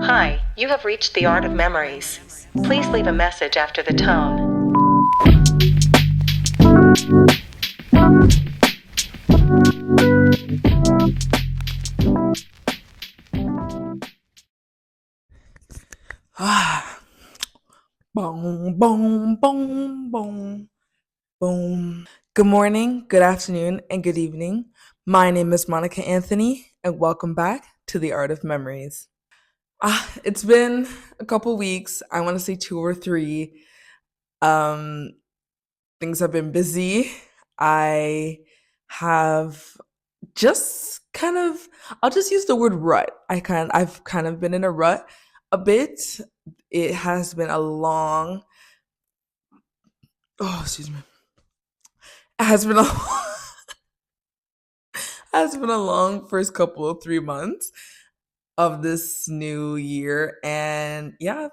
Hi, you have reached the Art of Memories. Please leave a message after the tone. Ah, boom, boom, boom, boom, boom. Good morning, good afternoon, and good evening. My name is Monica Anthony, and welcome back to the Art of Memories. It's been a couple weeks. I want to say two or three. Um, Things have been busy. I have just kind of I'll just use the word rut. I've kind of been in a rut a bit. It has been a long excuse me. It has been a has been a long first couple of 3 months of this new year, and yeah,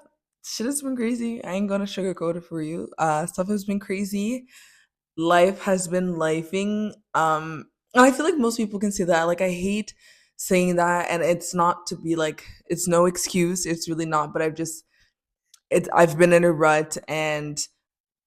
shit has been crazy. I ain't gonna sugarcoat it for you. Stuff has been crazy. Life has been lifing. And I feel like most people can say that. Like, I hate saying that, and it's not to be like it's no excuse. It's really not. But I've been in a rut, and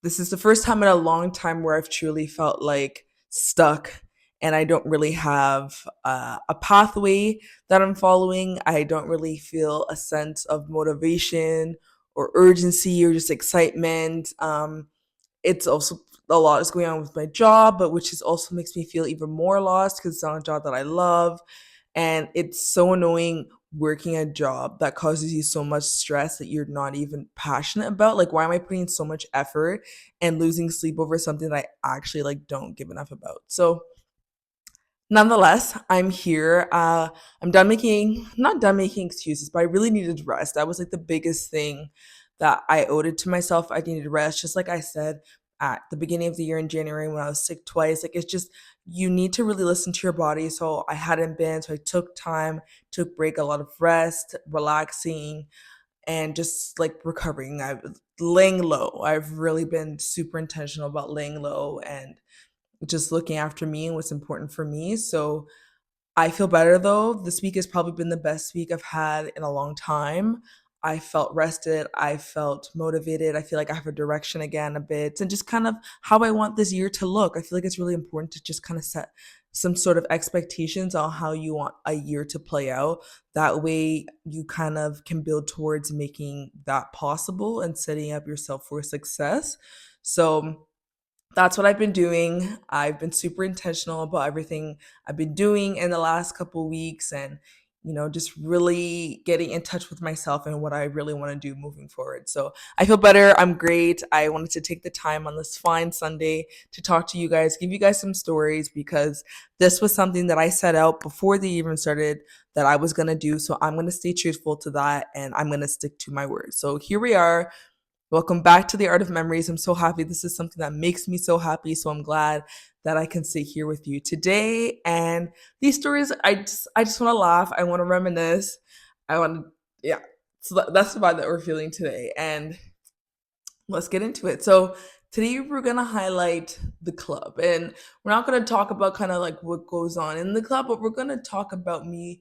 this is the first time in a long time where I've truly felt like stuck, and I don't really have a pathway that I'm following. I don't really feel a sense of motivation or urgency or just excitement. It's also a lot is going on with my job, but which is also makes me feel even more lost because it's not a job that I love. And it's so annoying working a job that causes you so much stress that you're not even passionate about. Like, why am I putting in so much effort and losing sleep over something that I actually like don't give enough about? So nonetheless, I'm here. I'm done making not done making excuses, but I really needed rest. That was like the biggest thing that I owed it to myself. I needed rest, just like I said at the beginning of the year in January when I was sick twice. Like, it's just you need to really listen to your body. So I hadn't been, so I took time, took break, a lot of rest, relaxing, and just like recovering. I was laying low. I've really been super intentional about laying low and just looking after me and what's important for me. So I feel better though. This week has probably been the best week I've had in a long time. I felt rested. I felt motivated. I feel like I have a direction again a bit and just kind of how I want this year to look. I feel like it's really important to just kind of set some sort of expectations on how you want a year to play out. That way you kind of can build towards making that possible and setting up yourself for success. So that's what I've been doing. I've been super intentional about everything I've been doing in the last couple weeks and just really getting in touch with myself and what I really want to do moving forward. So I feel better. I'm great. I wanted to take the time on this fine Sunday to talk to you guys, give you guys some stories because this was something that I set out before they even started that I was going to do. So I'm going to stay truthful to that and I'm going to stick to my word. So here we are. Welcome back to the Art of Memories. I'm so happy. This is something that makes me so happy. So I'm glad that I can sit here with you today. And these stories, I just want to laugh. I want to reminisce. I want to, yeah. So that's the vibe that we're feeling today. And let's get into it. So today we're gonna highlight the club, and we're not gonna talk about kind of like what goes on in the club, but we're gonna talk about me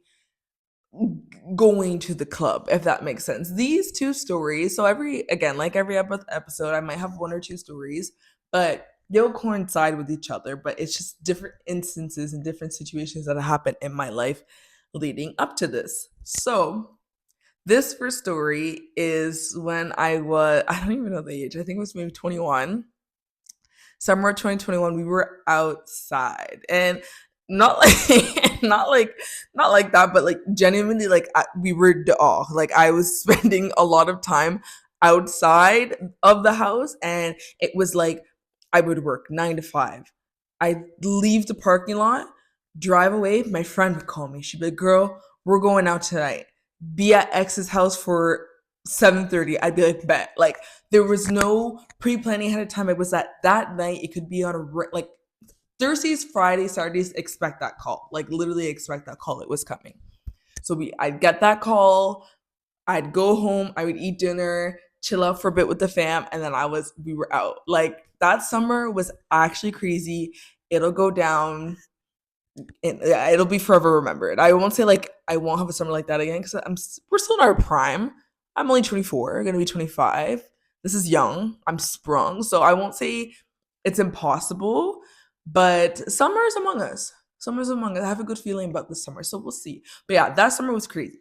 going to the club, if that makes sense. These two stories, so like every episode, I might have one or two stories, but they'll coincide with each other. But it's just different instances and different situations that happen in my life leading up to this. So this first story is when I don't even know the age, I think it was maybe 21, summer of 2021. We were outside and not like not like that, but like genuinely like we were off. Like, I was spending a lot of time outside of the house, and it was like I would work 9 to 5. I'd leave the parking lot, drive away. My friend would call me. She'd be like, "Girl, we're going out tonight. Be at X's house for 7:30." I'd be like, "Bet." Like, there was no pre-planning ahead of time. It was that night. It could be on like Thursdays, Fridays, Saturdays. Expect that call. Like, literally expect that call. It was coming. So I'd get that call. I'd go home. I would eat dinner, chill out for a bit with the fam, and then we were out. Like, that summer was actually crazy. It'll go down Yeah, it'll be forever remembered. I won't say like I won't have a summer like that again because we're still in our prime. I'm only 24, gonna be 25. This is young. I'm sprung, so I won't say it's impossible, but summer is among us. Summer's among us. I have a good feeling about this summer, so we'll see. But yeah, that summer was crazy.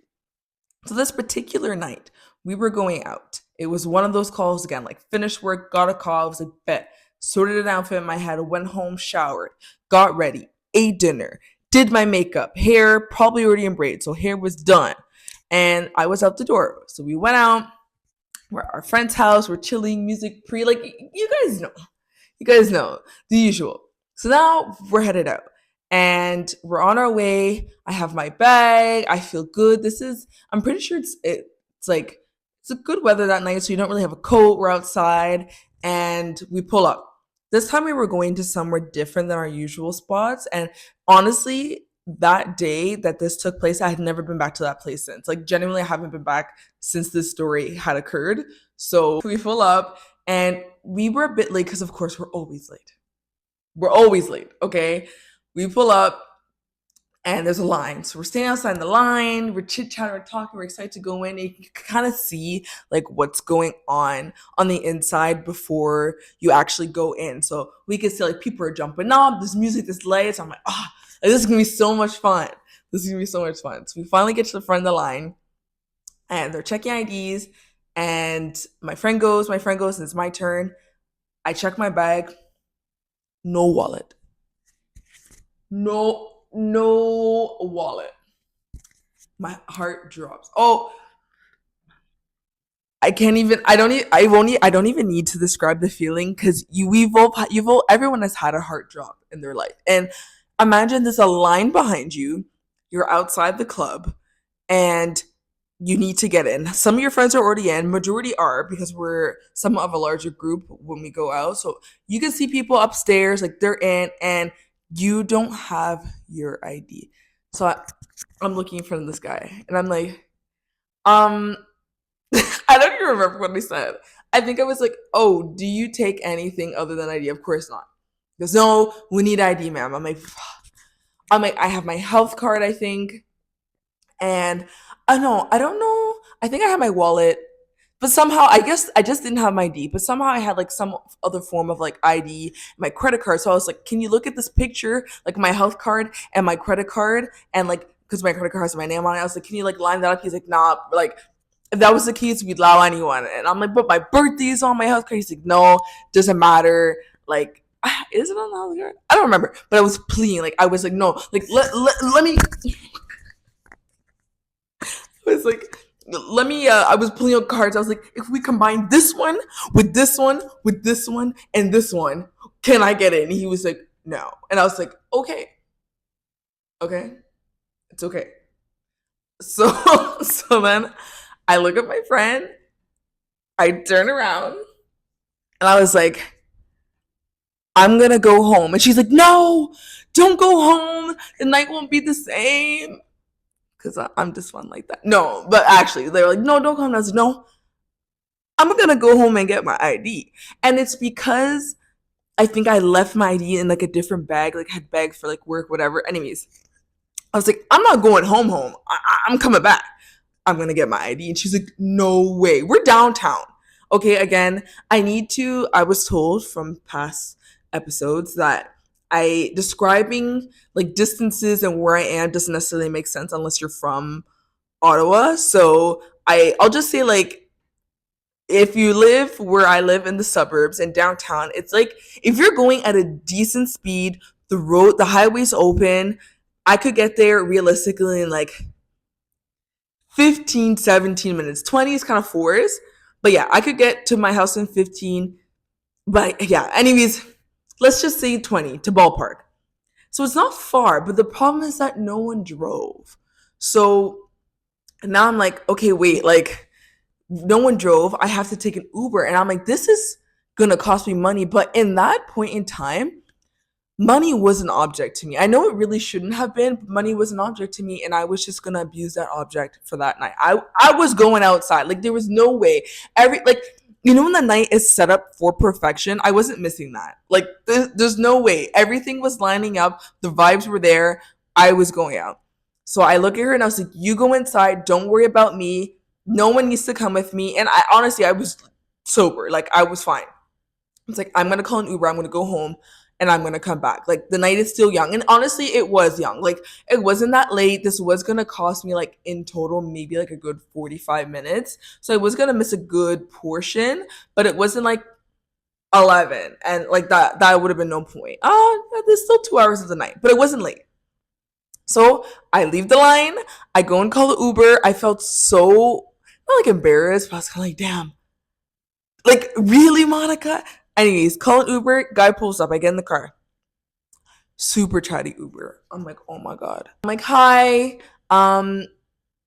So this particular night, we were going out. It was one of those calls again, like finished work, got a call. I was like, bet, sorted an outfit in my head, went home, showered, got ready, ate dinner, did my makeup, hair probably already in braids, so hair was done, and I was out the door. So we went out. We're at our friend's house. We're chilling, music pre, like you guys know the usual. So now we're headed out and we're on our way. I have my bag. I feel good. I'm pretty sure it's like, it's a good weather that night. So you don't really have a coat. We're outside and we pull up. This time we were going to somewhere different than our usual spots. And honestly, that day that this took place, I had never been back to that place since. Like, genuinely, I haven't been back since this story had occurred. So we pull up and we were a bit late because, of course, we're always late. We're always late, okay? We pull up and there's a line. So we're standing outside the line, we're chit chatting, we're talking, we're excited to go in. And you can kind of see like what's going on the inside before you actually go in. So we can see like people are jumping up, there's music, there's lights. I'm like, this is gonna be so much fun. This is gonna be so much fun. So we finally get to the front of the line and they're checking IDs. And my friend goes, and it's my turn. I check my bag, no wallet. No wallet. My heart drops. Oh, I can't even. I don't even need to describe the feeling because everyone has had a heart drop in their life. And imagine there's a line behind you. You're outside the club, and you need to get in. Some of your friends are already in. Majority are because we're somewhat of a larger group when we go out. So you can see people upstairs, like they're in, and you don't have your ID. So I'm looking in front of this guy, and I'm like, um, I don't even remember what he said. I think I was like, "Oh, do you take anything other than ID?" Of course not. He goes, "No, we need ID, ma'am." I'm like, I have my health card, I think, and I don't know. I think I had my wallet, but somehow I guess I just didn't have my ID. But somehow I had like some other form of like ID, my credit card. So I was like, "Can you look at this picture, like my health card and my credit card, and like because my credit card has my name on it." I was like, "Can you like line that up?" He's like, "Nah." Like if that was the case, we'd allow anyone. And I'm like, "But my birthday's on my health card." He's like, "No, doesn't matter." Like, is it on the health card? I don't remember. But I was pleading. Like I was like, "No, like let me." I was like, let me I was pulling out cards. I was like, if we combine this one with this one with this one and this one, can I get it? And he was like, no. And I was like, okay, okay, it's okay. So so then I look at my friend, I turn around, and I was like, I'm gonna go home. And she's like, no, don't go home. The night won't be the same. Because I'm just fun like that. No, but actually, they were like, no, don't come. I was like, no, I'm gonna go home and get my ID. And it's because I think I left my ID in like a different bag, like had bags for like work, whatever. Anyways, I was like, I'm not going home. I'm coming back. I'm gonna get my ID. And she's like, no way. We're downtown. Okay, again, I was told from past episodes that I describing like distances and where I am doesn't necessarily make sense unless you're from Ottawa. So I'll just say like if you live where I live in the suburbs and downtown, it's like if you're going at a decent speed, the highway's open, I could get there realistically in like 15, 17 minutes. 20 is kind of forced. But yeah, I could get to my house in 15. But yeah, anyways, let's just say 20 to ballpark. So it's not far, but the problem is that no one drove. So now I'm like, okay, wait, like no one drove. I have to take an Uber. And I'm like, this is gonna cost me money. But in that point in time, money was an object to me. I know it really shouldn't have been, but money was an object to me, and I was just gonna abuse that object for that night. I was going outside. Like there was no way. Every like you know when the night is set up for perfection, I wasn't missing that. Like there's no way. Everything was lining up. The vibes were there. I was going out. So I look at her and I was like, "You go inside. Don't worry about me. No one needs to come with me." And I honestly, I was sober. Like I was fine. It's like, I'm gonna call an Uber, I'm gonna go home, and I'm gonna come back. Like the night is still young. And honestly, it was young. Like it wasn't that late. This was gonna cost me like in total maybe like a good 45 minutes. So I was gonna miss a good portion, but it wasn't like 11. And like that would have been no point. There's still 2 hours of the night, but it wasn't late. So I leave the line, I go and call the Uber. I felt so not like embarrassed, but I was kind of like, damn, like, really, Monica? Anyways, call an Uber. Guy pulls up. I get in the car. Super chatty Uber. I'm like, oh my God. I'm like, hi. Um,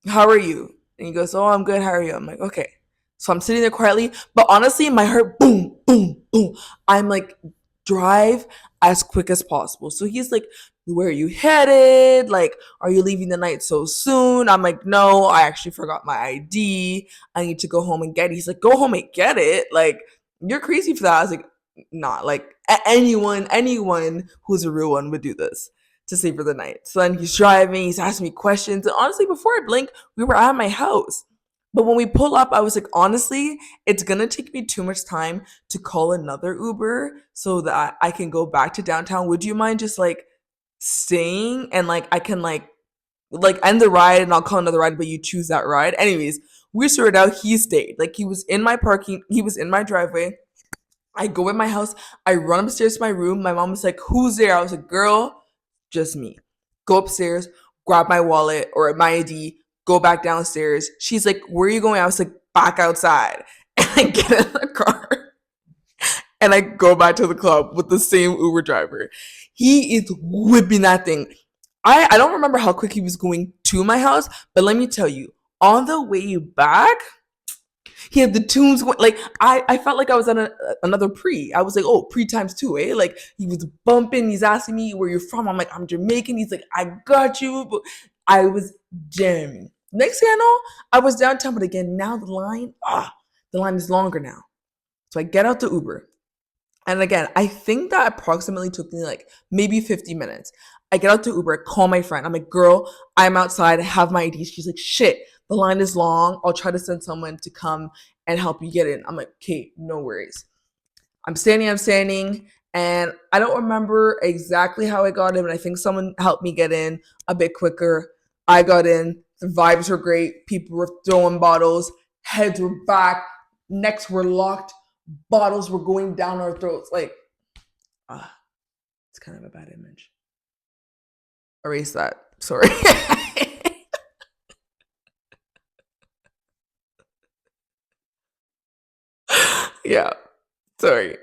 how are you? And he goes, oh, I'm good. How are you? I'm like, okay. So I'm sitting there quietly, but honestly, my heart, boom, boom, boom. I'm like, drive as quick as possible. So he's like, where are you headed? Like, are you leaving the night so soon? I'm like, no, I actually forgot my ID. I need to go home and get it. He's like, go home and get it. Like, you're crazy for that. I was like, not like anyone who's a real one would do this to stay for the night. So then he's driving, he's asking me questions. And honestly, before I blink, we were at my house. But when we pull up, I was like, honestly, it's gonna take me too much time to call another Uber so that I can go back to downtown. Would you mind just like staying and like I can like end the ride and I'll call another ride, but you choose that ride. Anyways, we sorted out. He stayed. Like he was in my parking, he was in my driveway. I go in my house, I run upstairs to my room. My mom was like, who's there? I was like, girl, just me. Go upstairs, grab my wallet or my ID, go back downstairs. She's like, where are you going? I was like, back outside. And I get in the car and I go back to the club with the same Uber driver. He is whipping that thing. I don't remember how quick he was going to my house, but let me tell you, on the way back, he had the tunes going. Like I felt like I was at another pre. I was like, oh, pre times two, eh? Like he was bumping. He's asking me where you're from. I'm like, I'm Jamaican. He's like, I got you. But I was jamming. Next thing I know, I was downtown, but again, now the line is longer now. So I get out the Uber. And again, I think that approximately took me like maybe 50 minutes. I get out to Uber, call my friend. I'm like, girl, I'm outside. I have my ID. She's like, shit, the line is long. I'll try to send someone to come and help you get in. I'm like, okay, no worries. I'm standing. And I don't remember exactly how I got in, but I think someone helped me get in a bit quicker. I got in. The vibes were great. People were throwing bottles. Heads were back. Necks were locked. Bottles were going down our throats. Like, it's kind of a bad image. Erase that. Sorry. Yeah. Sorry.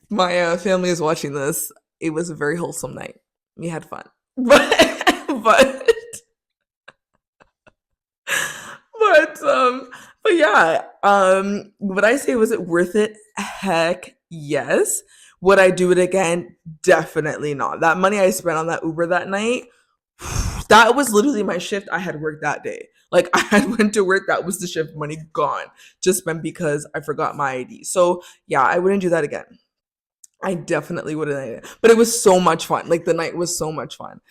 My family is watching this. It was a very wholesome night. We had fun. But but yeah, would I say was it worth it? Heck yes. Would I do it again? Definitely not. That money I spent on that Uber that night, that was literally my shift I had worked that day. Like I had went to work, that was the shift money gone. Just spent because I forgot my ID. So yeah, I wouldn't do that again. I definitely wouldn't. But it was so much fun. Like the night was so much fun.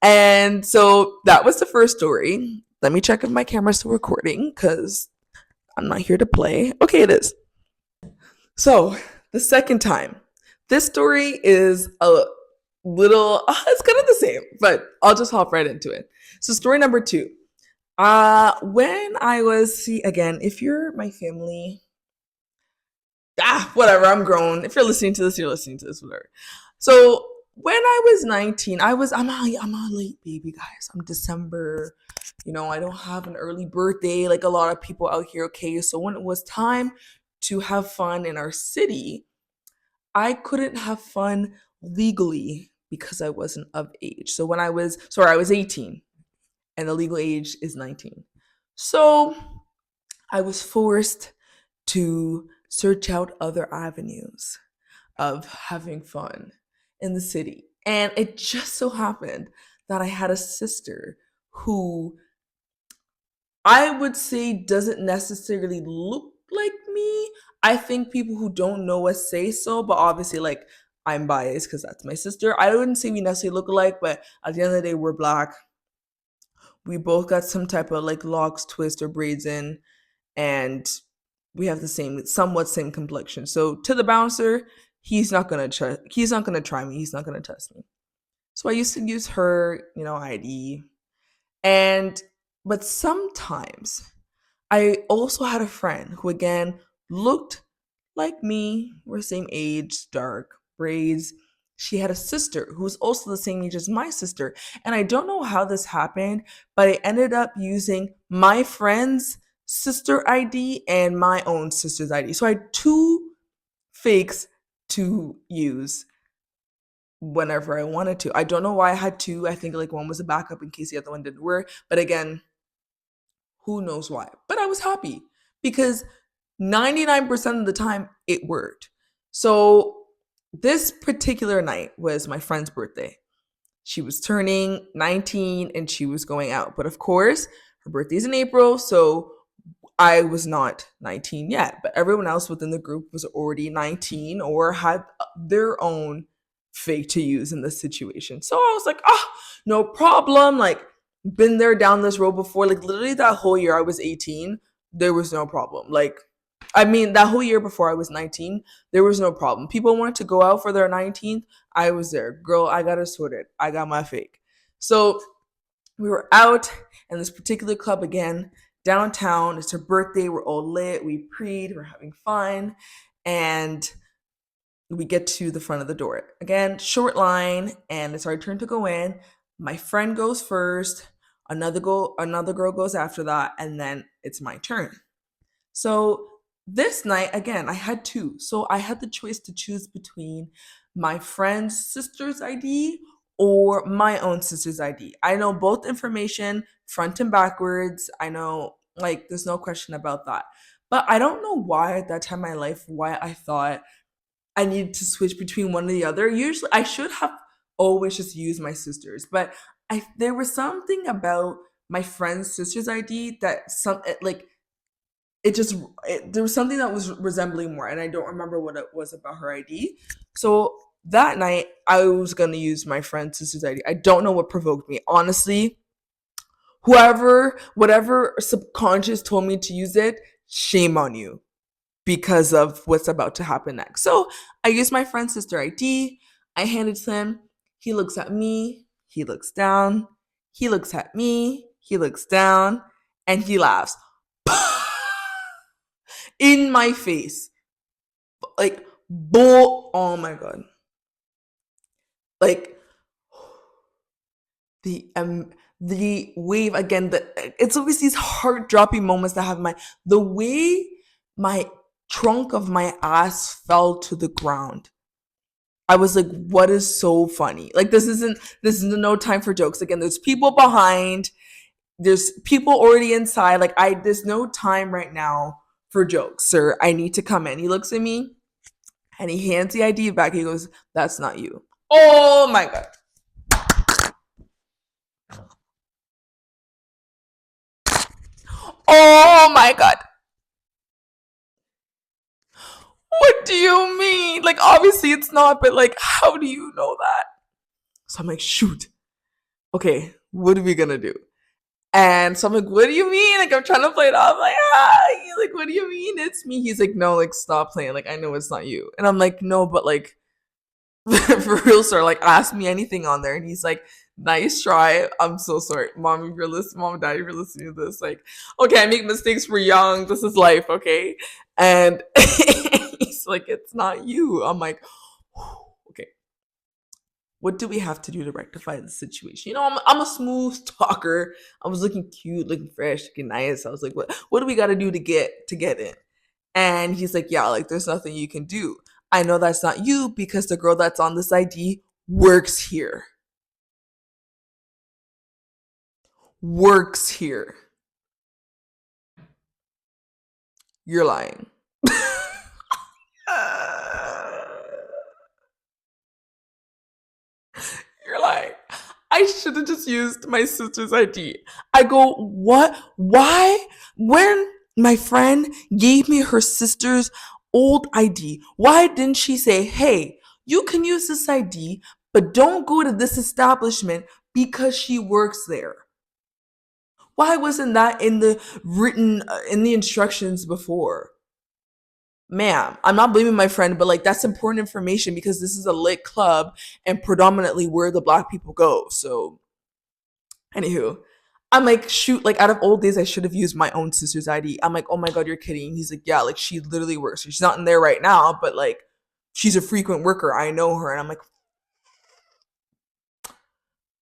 And so that was the first story. Let me check if my camera's still recording because I'm not here to play. Okay, it is. So the second time, this story is a little, it's kind of the same, but I'll just hop right into it. So story number two. When I was, see again, if you're my family, whatever, I'm grown. If you're listening to this, you're listening to this, whatever. So when I was 19, I'm a late baby, guys. I'm December. I don't have an early birthday like a lot of people out here. Okay, so when it was time to have fun in our city, I couldn't have fun legally because I wasn't of age. So I was 18 and the legal age is 19. So I was forced to search out other avenues of having fun in the city. And it just so happened that I had a sister who I would say doesn't necessarily look like me. I think people who don't know us say so, but obviously, like, I'm biased because that's my sister. I wouldn't say we necessarily look alike, but at the end of the day, we're black. We both got some type of like locks, twist, or braids in, and we have the same, somewhat same complexion. So to the bouncer, he's not gonna try me. He's not gonna test me. So I used to use her, ID. And but sometimes I also had a friend who again looked like me. We're the same age, dark, braids. She had a sister who was also the same age as my sister. And I don't know how this happened, but I ended up using my friend's sister ID and my own sister's ID. So I had two fakes to use whenever I wanted to. I don't know why I had two. I think like one was a backup in case the other one didn't work. But again, who knows why? But I was happy because 99% of the time it worked. So this particular night was my friend's birthday. She was turning 19 and she was going out. But of course, her birthday's in April, so I was not 19 yet. But everyone else within the group was already 19 or had their own fake to use in this situation. So I was like, no problem. Like, been there down this road before. Like, literally that whole year I was 18, there was no problem. Like, I mean, that whole year before I was 19, there was no problem. People wanted to go out for their 19th. I was there. Girl, I got it sorted. I got my fake. So we were out in this particular club again, downtown. It's her birthday. We're all lit. We preed. We're having fun. And we get to the front of the door. Again, short line, and it's our turn to go in. My friend goes first. Another girl goes after that, and then it's my turn. So this night, again, I had two. So I had the choice to choose between my friend's sister's ID or my own sister's ID. I know both information front and backwards. I know, like, there's no question about that. But I don't know why at that time in my life, why I thought I needed to switch between one or the other. Usually, I should have always just used my sister's, but there was something about my friend's sister's ID that there was something that was resembling more, and I don't remember what it was about her ID. So that night, I was gonna use my friend's sister's ID. I don't know what provoked me, honestly. Whatever subconscious told me to use it, shame on you because of what's about to happen next. So I use my friend's sister ID. I hand it to him. He looks at me. He looks down. He looks at me. He looks down, and he laughs in my face. Like, bull. Oh my God. Like, the wave again. It's always these heart dropping moments that have the way my trunk of my ass fell to the ground. I was like, what is so funny? Like, this isn't no time for jokes. Again, there's people behind, there's people already inside. Like, there's no time right now for jokes, sir. I need to come in. He looks at me and he hands the ID back. He goes, that's not you. Oh my God. Oh my God. What do you mean? Like, obviously it's not, but like, how do you know that? So I'm like, shoot. Okay, what are we gonna do? And so I'm like, what do you mean? Like, I'm trying to play it off. Like, He's like, what do you mean? It's me. He's like, no, like, stop playing. Like, I know it's not you. And I'm like, no, but like, for real, sir, like, ask me anything on there. And he's like, nice try. I'm so sorry. Mom, if you're listening, mom and dad, if you're listening to this, like, okay, I make mistakes. We're young. This is life, okay? And he's like, it's not you. I'm like, okay, what do we have to do to rectify the situation? I'm a smooth talker. I was looking cute, looking fresh, looking nice. I was like, what do we got to do to get in? And he's like, yeah, like, there's nothing you can do. I know that's not you because the girl that's on this ID works here. Works here. You're lying. You're lying. I should have just used my sister's ID. I go, what? Why? When? My friend gave me her sister's old ID. Why didn't she say, hey, you can use this ID, but don't go to this establishment because she works there? Why wasn't that in the written in the instructions before? Ma'am, I'm not blaming my friend, but like that's important information because this is a lit club and predominantly where the black people go. So, anywho, I'm like, shoot, like out of old days, I should have used my own sister's ID. I'm like, oh my God, you're kidding. He's like, yeah, like she literally works. She's not in there right now, but like she's a frequent worker. I know her. And I'm like,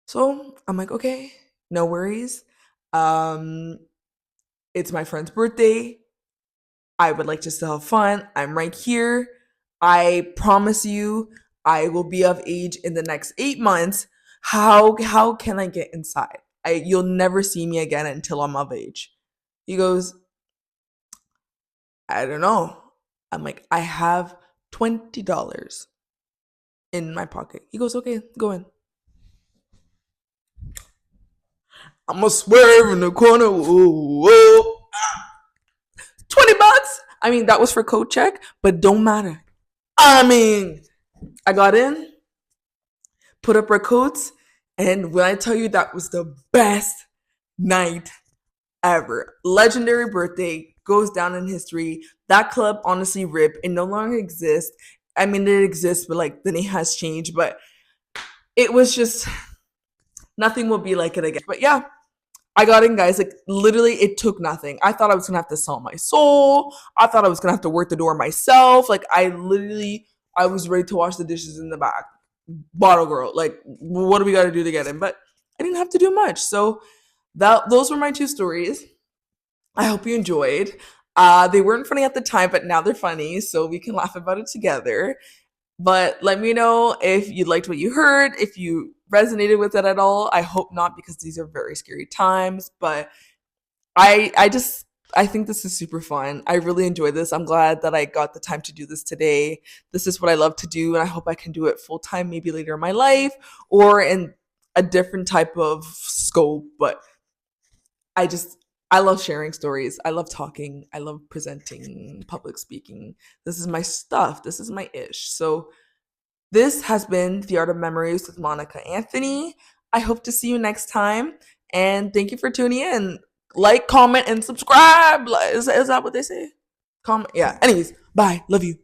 so I'm like, okay, no worries. Um, it's my friend's birthday. I would like just to have fun. I'm right here. I promise you, I will be of age in the next 8 months. How can I get inside? You'll never see me again until I'm of age. He goes, I don't know. I'm like, I have $20 in my pocket. He goes, okay, go in. I'm gonna swerve in the corner. Whoa, whoa. $20. I mean, that was for coat check, but don't matter. I mean, I got in, put up our coats, and when I tell you that was the best night ever, legendary birthday goes down in history. That club honestly rip. It no longer exists. I mean, it exists, but like the name has changed. But it was just nothing will be like it again. But yeah, I got in, guys. Like literally, it took nothing. I thought I was gonna have to sell my soul. I thought I was gonna have to work the door myself. Like I was ready to wash the dishes in the back. Bottle girl. Like, what do we got to do to get in? But I didn't have to do much. So those were my two stories. I hope you enjoyed. They weren't funny at the time, but now they're funny, so we can laugh about it together. But let me know if you liked what you heard, if you resonated with it at all. I hope not because these are very scary times, but I think this is super fun. I really enjoyed this. I'm glad that I got the time to do this today. This is what I love to do, and I hope I can do it full time maybe later in my life or in a different type of scope, but I just I love sharing stories. I love talking. I love presenting, public speaking. This is my stuff. This is my ish. So this has been The Art of Memories with Monica Anthony. I hope to see you next time. And thank you for tuning in. Like, comment, and subscribe. Is that what they say? Comment. Yeah. Anyways, bye. Love you.